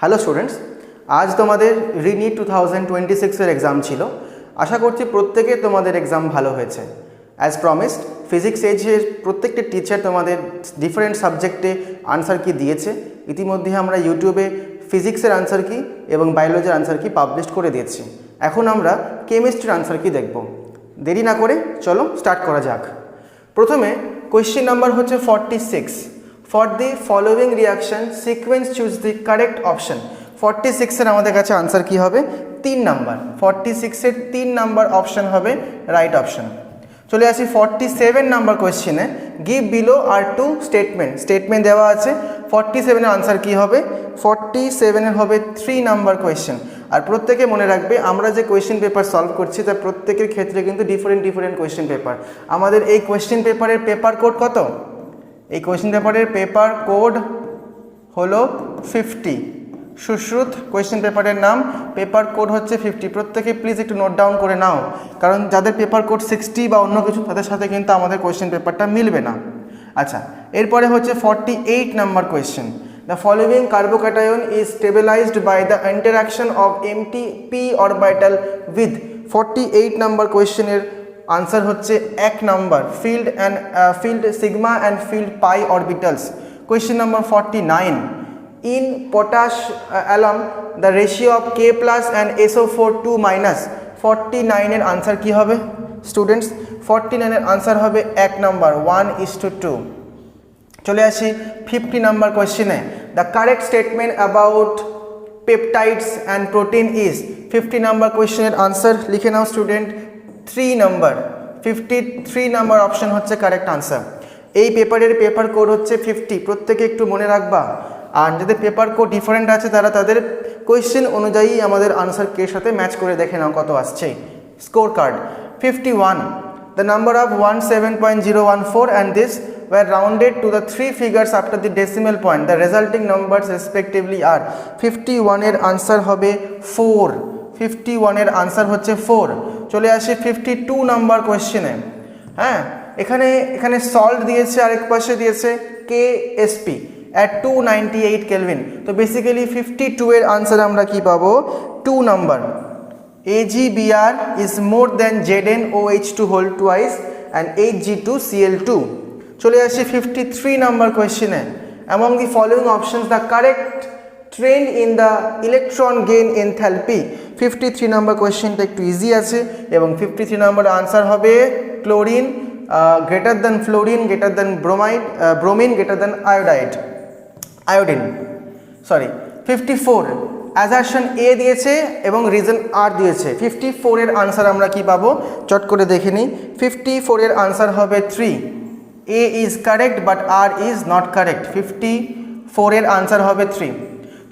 Hello students, আজ তোমাদের রিনিট 2026 exam ছিল। আশা করছি প্রত্যেকে তোমাদের এক্সাম ভালো হয়েছে। অ্যাজ প্রমিসড, ফিজিক্স এজের প্রত্যেকটি টিচার তোমাদের ডিফারেন্ট সাবজেক্টে আনসার কি দিয়েছে। ইতিমধ্যে আমরা ইউটিউবে ফিজিক্সের আনসার কি এবং বায়োলজির আনসার কি পাবলিশ করে দিয়েছি। এখন আমরা কেমিস্ট্রির আনসার কি দেখব। দেরি না করে চলো স্টার্ট করা যাক। প্রথমে কোয়েশ্চেন নাম্বার হচ্ছে 46। For the following reaction sequence choose the correct option. 46-এর আমাদের কাছে আনসার কি হবে? 3 নাম্বার। 46-এর 3 নাম্বার অপশন হবে রাইট অপশন। চলে আসি 47 নাম্বার কোয়েশ্চেনে। Give below are two statement দেওয়া আছে। 47-এর আনসার কি হবে? 47-এর হবে 3 নাম্বার কোয়েশ্চেন। আর প্রত্যেকে মনে রাখবে, আমরা যে কোয়েশ্চেন পেপার সলভ করছি তার প্রত্যেকের ক্ষেত্রে কিন্তু ডিফারেন্ট কোয়েশ্চেন পেপার। আমাদের এই কোয়েশ্চেন পেপারের পেপার কোড কত? এই কোয়েশ্চেন পেপারের পেপার কোড হলো 50। সুশ্রুত কোয়েশ্চেন পেপারের নাম, পেপার কোড হচ্ছে 50। প্রত্যেকে প্লিজ একটু নোট ডাউন করে নাও, কারণ যাদের পেপার কোড 60 বা অন্য কিছু তাদের সাথে কিন্তু আমাদের কোয়েশ্চেন পেপারটা মিলবে না। আচ্ছা, এরপরে হচ্ছে 48 number question. The following carbocation is stabilized by the interaction of empty p orbital with 48 number কোয়েশ্চেনের আনসার হচ্ছে 1 number field sigma and field pi orbitals. Question number 49. In potash alum the ratio of K plus and SO4 2 minus. 49 এর answer কি হবে students? 49 এর answer হবে 1 number 1:2। চলে আসি 50 number কোয়েশ্চেনে। The correct statement about peptides and protein is. 50 number কোয়েশ্চেনের answer লিখে নাও স্টুডেন্ট, 3 নাম্বার। 53 নাম্বার অপশন হচ্ছে কারেক্ট আনসার। এই পেপারের পেপার কোড হচ্ছে 50, প্রত্যেকে একটু মনে রাখবা। আর যাদের পেপার কোড ডিফারেন্ট আছে তারা তাদের কোয়েশ্চেন অনুযায়ী আমাদের আনসার কে সাথে ম্যাচ করে দেখে নাও কত আসছে। Score card 51. The number of 17.014 and this were rounded to the 3 figures after the decimal point. The resulting numbers respectively are. 51 এর আনসার হবে 4। 51 এর আনসার হচ্ছে 4। চলে আসি 52 নাম্বার কোয়েশ্চেনে। হ্যাঁ, এখানে সল্ট দিয়েছে, আরেক পাশে দিয়েছে KSP at 298 Kelvin। তো বেসিক্যালি 52 এর আনসার আমরা কি পাবো? 2 number. AgBr is more than ZnOH2 whole twice and HG2Cl2. চলে আসি 53 number কোয়েশ্চেনে। Among the following options the correct trend in the electron gain enthalpy. 53 number কোয়েশ্চেনটা একটু ইজি আছে এবং 53 নাম্বার আনসার হবে chlorine greater than fluorine greater than bromine greater than iodine. 54 assertion A দিয়েছে এবং reason আর দিয়েছে। 54 এর আনসার আমরা কি পাবো চট করে দেখে নিই। 54 এর আনসার হবে 3। A is correct but R is not correct. 54 এর আনসার হবে 3।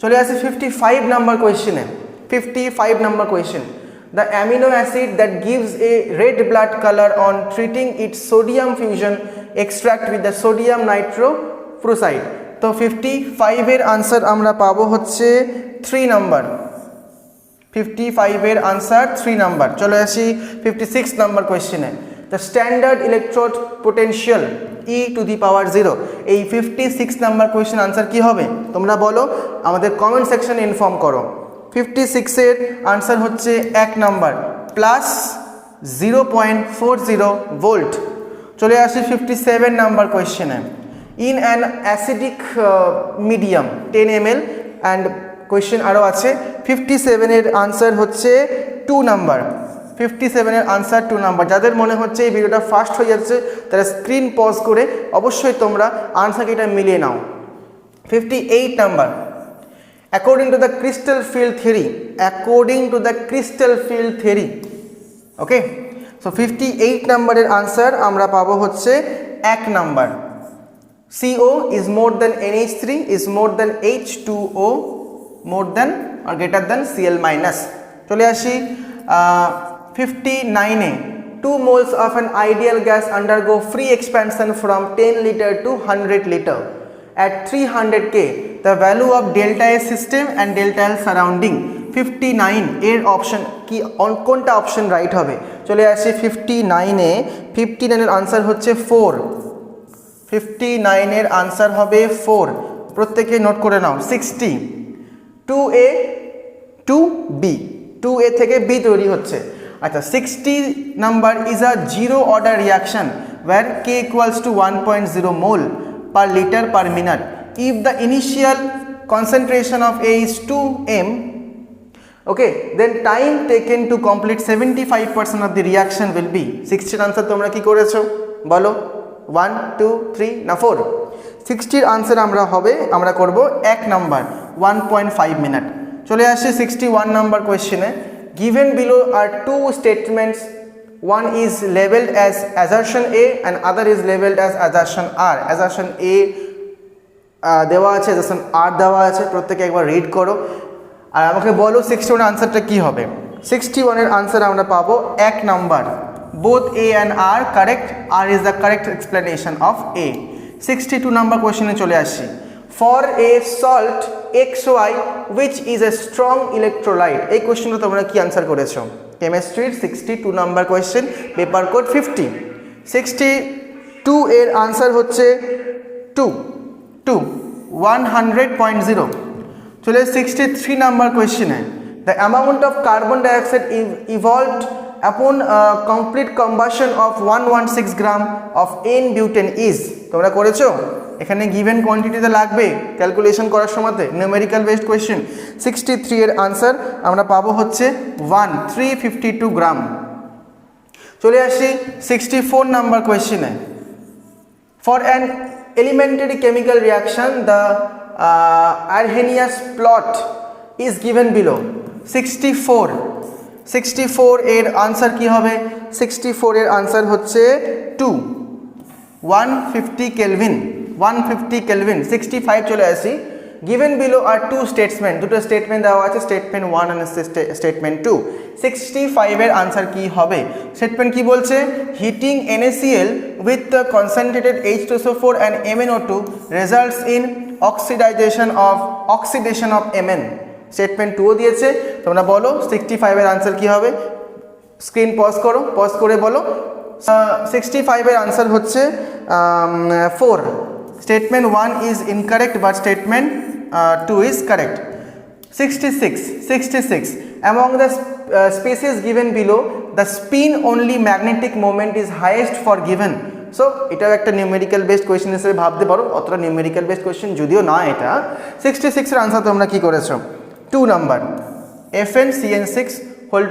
চলে আসি 55 নাম্বার কোয়েশ্চেনে। 55 number question. The amino acid that gives a red blood color on treating its sodium fusion extract with the sodium nitroprusside. তো 55 এর answer আমরা পাবো হচ্ছে 3 নাম্বার। 55 এর আনসার 3 নাম্বার। চলে আসি 56 নাম্বার কোয়েশ্চেনে। The standard electrode potential E⁻0। এই 56 নাম্বার কোয়েশ্চেন আনসার কি হবে তোমরা বলো, আমাদের কমেন্ট সেকশনে ইনফর্ম করো। 56 এর আনসার হচ্ছে 1 নাম্বার প্লাস 0.40 ভোল্ট। চলে আসি 57 নাম্বার কোয়েশ্চেনে। In an acidic medium 10 ml and question আরও আছে। 57 এর আনসার হচ্ছে 2 নাম্বার। 57 এর আনসার 2 নাম্বার। যাদের মনে হচ্ছে এই ভিডিওটা ফাস্ট হয়ে যাচ্ছে তারা স্ক্রিন পজ করে অবশ্যই তোমরা আনসারকে এটা মিলিয়ে নাও। 58 number. According to the crystal field theory, okay, so 58 নাম্বারের আনসার আমরা পাবো হচ্ছে 1 number. CO is more than NH3 is more than H2O more than or greater than Cl minus. চলে আসি 59-এ। 2 moles of an ideal gas undergo free expansion from 10 liter to 100 liter at 300 K. The value of delta S system and delta L surrounding. 59 এর option কি, কোনটা option right হবে? চলে আসি 59-এ। 59 এর answer হচ্ছে 4। 59 এর আনসার হবে 4। প্রত্যেকে নোট করে নাও। 60 2A 2B, 2A থেকে B তৈরি হচ্ছে। আচ্ছা 60 number is a zero order reaction where K equals to 1.0 mole per liter per minute. If the initial concentration of A is 2 m, okay, then time taken to complete 75% of the reaction will be 60 এর answer তোমরা কি করেছো বলো? 1 2 3 না 4? 60 এর answer আমরা করব 1 number 1.5 minute. চলে আসি 61 নাম্বার কোশ্চেনে। given below are two statements, one is labeled as assertion A and other is labeled as assertion R. assertion A দেওয়া আছে, assertion R দেওয়া আছে, প্রত্যেকে একবার রিড করো আর আমাকে বলো 61 এর আনসারটা কি হবে। 61 এর আনসার আমরা পাবো 1 number, both A and R correct, R is the correct explanation of A। 62 number কোশ্চেনে চলে আসি। for a salt XY which is a strong electrolyte, এই কোশ্চেনটা তোমরা কি আনসার করেছো? কেমিস্ট্রির 62 নাম্বার কোশ্চেন, পেপার কোড 50। 62 এর আনসার হচ্ছে 100.0। চলে 63 নাম্বার কোয়েশ্চেনে। The amount of carbon dioxide evolved upon complete combustion of 116 gram of N-butane is, তোমরা করেছো? এখানে গিভেন কোয়ান্টিটিতে লাগবে ক্যালকুলেশন করার সময়তে, নিউমেরিক্যাল বেসড কোয়েশ্চেন। 63 এর আনসার আমরা পাবো হচ্ছে 352 গ্রাম। চলে আসি 64 নাম্বার কোয়েশ্চেনে। For an elementary chemical reaction the Arrhenius plot is given below। 64 এর আনসার কি হবে? 64 এর আনসার হচ্ছে 150 কেলভিন। 65 চলে আসি। given below are two statements, দুটো স্টেটমেন্ট দেওয়া আছে, স্টেটমেন্ট 1 and স্টেটমেন্ট 2। 65 এর আনসার কি হবে? স্টেটমেন্ট কি বলছে? Heating NaCl with the concentrated H2SO4 and MnO2 results in oxidation of Mn। Statement 2 দিয়েছে, তোমরা বলো 65 এর আনসার কি হবে? স্ক্রিন পজ করো, পজ করে বলো। 65 এর আনসার হচ্ছে 4। Statement 1 is incorrect but statement 2 is correct। 66 among the species given below the spin only magnetic moment is highest for given। So এটাও একটা নিউমেরিক্যাল বেসড কোয়েশ্চেন হিসেবে ভাবতে পারো, অতটা নিউমেরিক্যাল বেসড কোয়েশ্চেন যদিও না এটা। 66 এর আনসার তোমরা কি করেছো? 2 number FnCN6 whole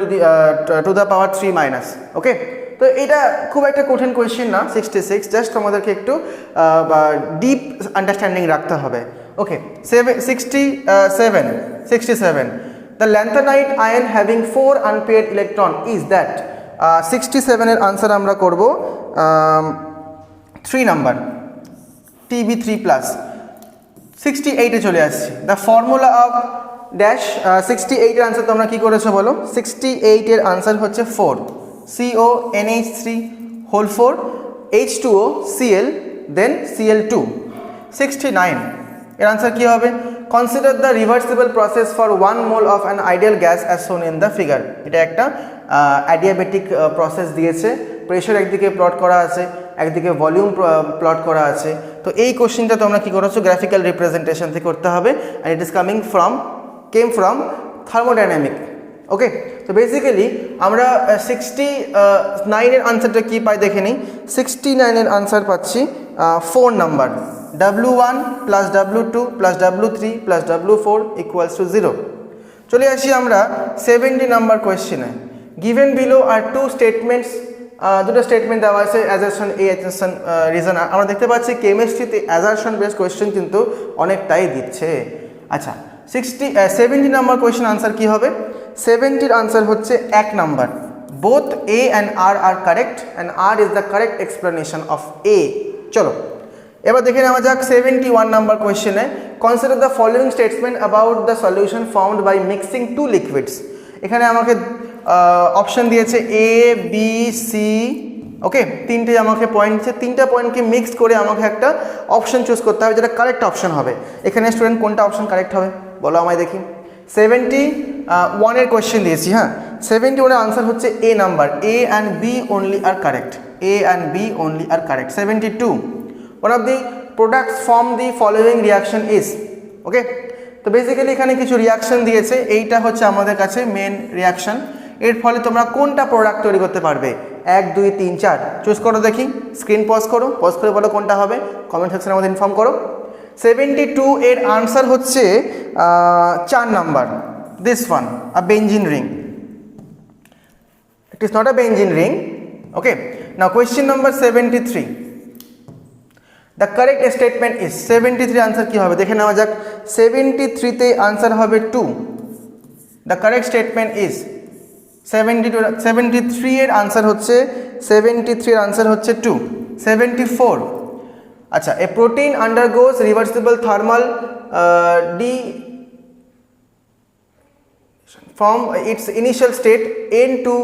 to the power 3 minus. Okay, তো এটা খুব একটা কঠিন কোয়েশ্চেন না 66, জাস্ট তোমাদেরকে একটু ডিপ আন্ডারস্ট্যান্ডিং রাখতে হবে। ওকে, 67 the lanthanide ion having 4 unpaired electron is that. 67 এর আনসার আমরা করব 3 নাম্বার Tb3+। 68 এ চলে আসছি। The formula of dash. 68 এর আনসার তোমরা কি করেছো বলো? 68 এর আনসার হচ্ছে 4 CONH3 হোল 4 H2O Cl দেন Cl2। 69 এর আনসার কি হবে? Consider the reversible process for 1 mole of an ideal gas as শোন ইন দ্য ফিগার। এটা একটা অ্যাডিয়াবেটিক প্রসেস দিয়েছে, প্রেশার একদিকে প্লট করা আছে, একদিকে ভলিউম প্লট করা আছে। তো এই কোশ্চেনটা তোমরা কি করেছো? গ্রাফিক্যাল রিপ্রেজেন্টেশন থেকে করতে হবে, and it is came from thermodynamic. Okay, তো বেসিক্যালি আমরা 69 এর আনসারটা কি পাই দেখে নিই। 69 এর আনসার পাচ্ছি 4 number W1 plus W2 plus W3 plus W4 equals to 0। চলে আসি আমরা 70 number কোয়েশ্চেনে। Given below are two statements, দুটো স্টেটমেন্ট দেওয়া আছে অ্যাজারশন এ, অ্যাজারশন রিজন। আমরা দেখতে পাচ্ছি কেমিস্ট্রিতে অ্যাজারশন বেসড কোয়েশ্চেন কিন্তু অনেকটাই দিচ্ছে। আচ্ছা 70 নাম্বার কোয়েশ্চেন আনসার কি হবে? 70 আনসার হচ্ছে 1 number, both A and R are correct and R is the correct explanation of A। চলো এবার দেখে নেওয়া যাক 71 নাম্বার কোয়েশ্চেনে। Consider the following statement about the solution found by mixing two liquids. এখানে আমাকে অপশন দিয়েছে A B C। ওকে, তিনটে আমাকে পয়েন্ট দিচ্ছে, তিনটা পয়েন্টকে মিক্স করে আমাকে একটা অপশন চুজ করতে হবে যেটা কারেক্ট অপশন হবে। এখানে স্টুডেন্ট কোনটা অপশন কারেক্ট হবে বলো আমায় দেখি। 71 এর কোয়েশ্চেন দিয়েছি, হ্যাঁ 71 এর আনসার হচ্ছে A number, A and B only are correct, A and B only are correct। 72 one of the products from the following reaction is। ওকে, তো বেসিক্যালি এখানে কিছু রিয়াকশন দিয়েছে, এইটা হচ্ছে আমাদের কাছে মেন রিয়াকশন। এর ফলে তোমরা কোনটা প্রোডাক্ট তৈরি করতে পারবে, 1 2 3 4 চুজ করো দেখি, স্ক্রিন পজ করে বলো কোনটা হবে, কমেন্ট সেকশনে আমাদের ইনফর্ম করো। 72 এর আনসার হচ্ছে 4 number, this one, a benzene ring. It is not a benzene ring. Okay, now question number 73, the correct statement is, 73 answer কি হবে দেখে নেওয়া যাক। 73 তে আনসার হবে 2, দ্য কারেক্ট স্টেটমেন্ট ইজ 73 এর আনসার হচ্ছে 73 এর আনসার হচ্ছে 2। 74, আচ্ছা, a protein undergoes reversible thermal from its initial state n to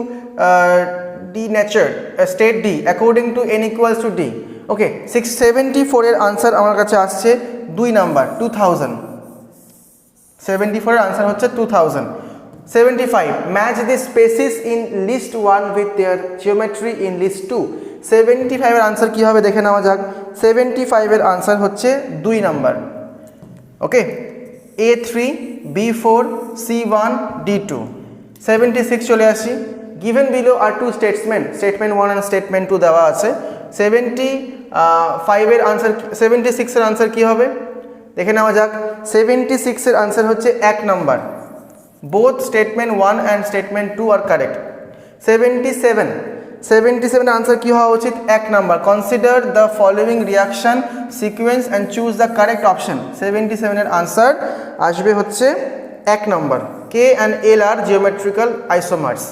denatured state d according to n equals to d. Okay, 674 এর আনসার আমার কাছে আসছে 2 নাম্বার, 2000। 74 এর আনসার হচ্ছে 2000। 75, match the spaces in list 1 with their geometry in list 2. 75 এর answer কি হবে দেখে নেওয়া যাক। 75 এর আনসার হচ্ছে 2 নাম্বার। ওকে, A3, B4, C1, D2। 76 চলে আসি। Given below are two statement 1 and statement 2 দেওয়া আছে। 75 এর আনসার, 76 এর আনসার কি হবে দেখে নেওয়া যাক। 76 এর আনসার হচ্ছে 1 number, both statement 1 and statement 2 are correct। 77 answer কি হওয়া উচিত, 1 number, consider the following reaction sequence and choose the correct option. 77 এর আনসার আসবে হচ্ছে 1 number, K and L are geometrical isomers।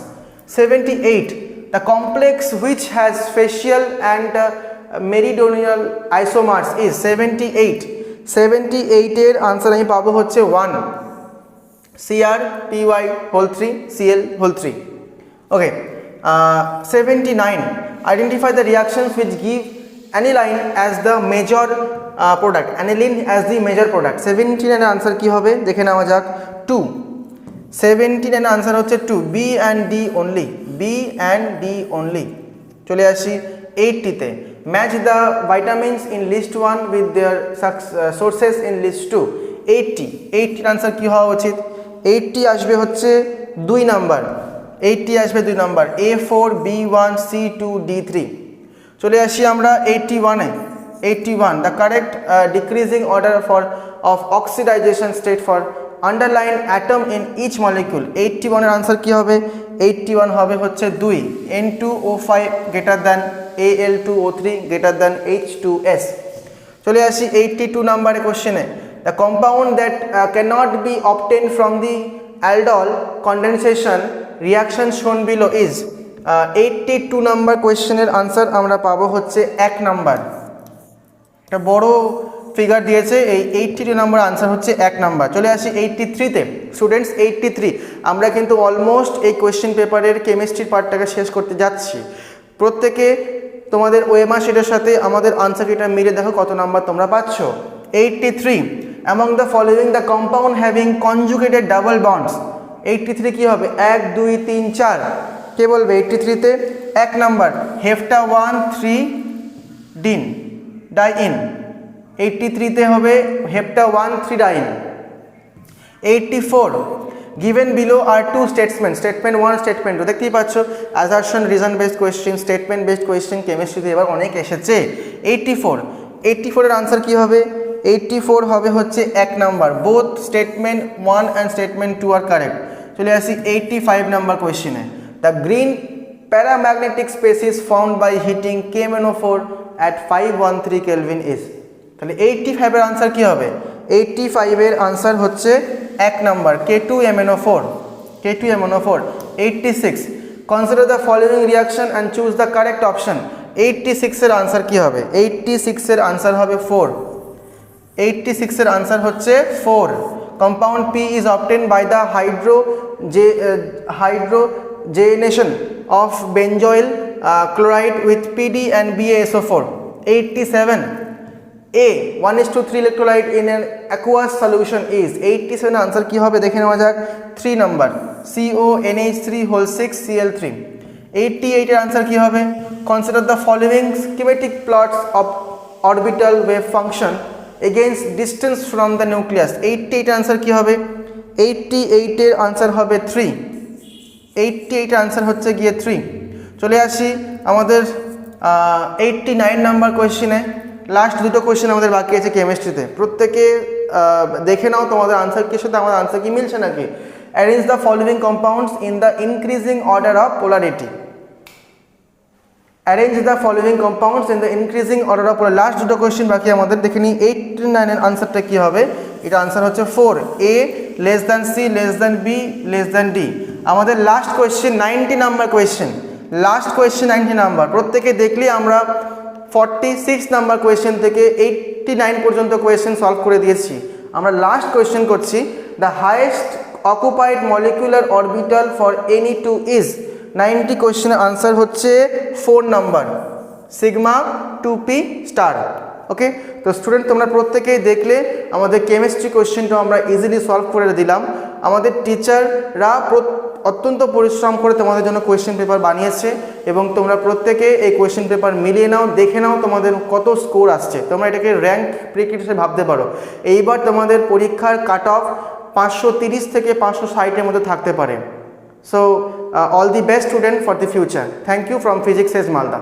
78, the complex which has facial and meridional isomers is 78। 78 এর answer আমি পাবো হচ্ছে 1, Cr Py whole 3 Cl whole 3। Okay, 79, identify the reactions which give aniline as the major product, aniline as the major product। 17 এর answer কি হবে দেখে নেওয়া যাক, 2। 17 এর আনসার হচ্ছে 2, B and D only, B and D only। চলে আসি 80 তে, match the vitamins in list 1 with their sources in list 2। 80 এর আনসার কি হওয়া উচিত, 80 আসবে হচ্ছে 2 নাম্বার, 80 আসবে 2 number, A4, B1, C2, D3। চলে আসি আমরা 81 এ। 81, the correct decreasing order of oxidization state for underlying atom in each molecule। 81 এর আনসার কি হবে, 81 হবে হচ্ছে 2, N2O5 greater than Al2O3 greater than H2S। চলে আসি 82 নাম্বারে কোশ্চেনে, the compound that cannot be obtained from the aldol condensation reaction shown below is। 82 number কোয়েশ্চেনের আনসার আমরা পাবো হচ্ছে 1 নাম্বার, একটা বড় ফিগার দিয়েছে, এই 82 নাম্বার আনসার হচ্ছে 1 নাম্বার। চলে আসি 83 তে। স্টুডেন্টস 83, আমরা কিন্তু অলমোস্ট এই কোয়েশ্চেন পেপারের কেমিস্ট্রির পার্টটাকে শেষ করতে যাচ্ছি। প্রত্যেকে তোমাদের ওএমআর শিটের সাথে আমাদের আনসার কিটা মিলে দেখো কত নাম্বার তোমরা পাচ্ছ। 83, among the following the compound having conjugated double bonds। 83 কি হবে, 1 2 3 4, কে বলবে 83 তে 1 নাম্বার, হেফটা 1 3 ডিন ডাইইন। 83 তে হবে হেফটা 1 3 ডাইইন। 84, given below are two statements, statement 1 statement 2। দেখতেই পাচ্ছ assertion reason based question, statement based question কেমিস্ট্রিতে এবার অনেক এসেছে। 84 এর আনসার কি হবে, 84 হবে হচ্ছে 1 number, both statement 1 and statement 2 are correct। চলে আসি 85 number কোয়েশ্চেনে, the green paramagnetic species found by heating KMnO4 at 513 Kelvin is। তাহলে 85 এর আনসার কি হবে, 85 এর আনসার হচ্ছে 1 number, K2MnO4। 86, consider the following reaction and choose the correct option। 86 এর answer কি হবে, 86 এর আনসার হবে 4। 86 এর আনসার হচ্ছে 4। compound P is obtained by the hydrogenation of benzoyl chloride with PD and BaSO4। 87, A 1:3 electrolyte in an aqueous solution is। 87 answer কি হবে দেখে নেওয়া যাক, 3 নাম্বার, CONH3 whole 6 Cl3। 88 এর আনসার কি হবে, consider the following schematic plots of orbital wave function against distance from the nucleus. 88 answer কী হবে? 88-এর আনসার হবে 3। 88 আনসার হচ্ছে গিয়ে 3। চলে আসি আমাদের 89 নাম্বার কোয়েশ্চেনে। লাস্ট দুটো কোয়েশ্চেন আমাদের বাকি আছে কেমিস্ট্রিতে। প্রত্যেকে দেখে নাও তোমাদের আনসার কি সাথে আমার আনসার কি মিলছে নাকি। Arrange the following compounds in the increasing order of polarity. Arrange the following compounds in the increasing order of polarity. Last দুটো কোয়েশ্চেন বাকি আমাদের, দেখে নিই 89-এর আনসারটা কী হবে। এটা আনসার হচ্ছে 4, A less than C less than B less than D। আমাদের last question 90 number question, last question 90 number. প্রত্যেকে দেখলে আমরা 46 নাম্বার কোয়েশ্চেন থেকে 89 পর্যন্ত কোয়েশ্চেন সলভ করে দিয়েছি। আমরা লাস্ট কোয়েশ্চেন করছি, the highest occupied molecular orbital for any two is. 90 কোয়েশ্চেনের আনসার হচ্ছে 4 নাম্বার, সিগমা 2p স্টার। ওকে, তো স্টুডেন্ট তোমরা প্রত্যেকেই দেখলে আমাদের কেমিস্ট্রি কোয়েশ্চেনটা আমরা ইজিলি সলভ করে দিলাম। আমাদের টিচাররা অত্যন্ত পরিশ্রম করে তোমাদের জন্য কোয়েশ্চেন পেপার বানিয়েছে এবং তোমরা প্রত্যেকে এই কোয়েশ্চেন পেপার মিলিয়ে নাও, দেখে নাও তোমাদের কত স্কোর আসছে। তোমরা এটাকে র্যাঙ্ক প্রিকিট হিসেবে ভাবতে পারো। এইবার তোমাদের পরীক্ষার কাট অফ 530 থেকে 560-এর মধ্যে থাকতে পারে। So all the best student for the future. Thank you from physics এজ মালদা।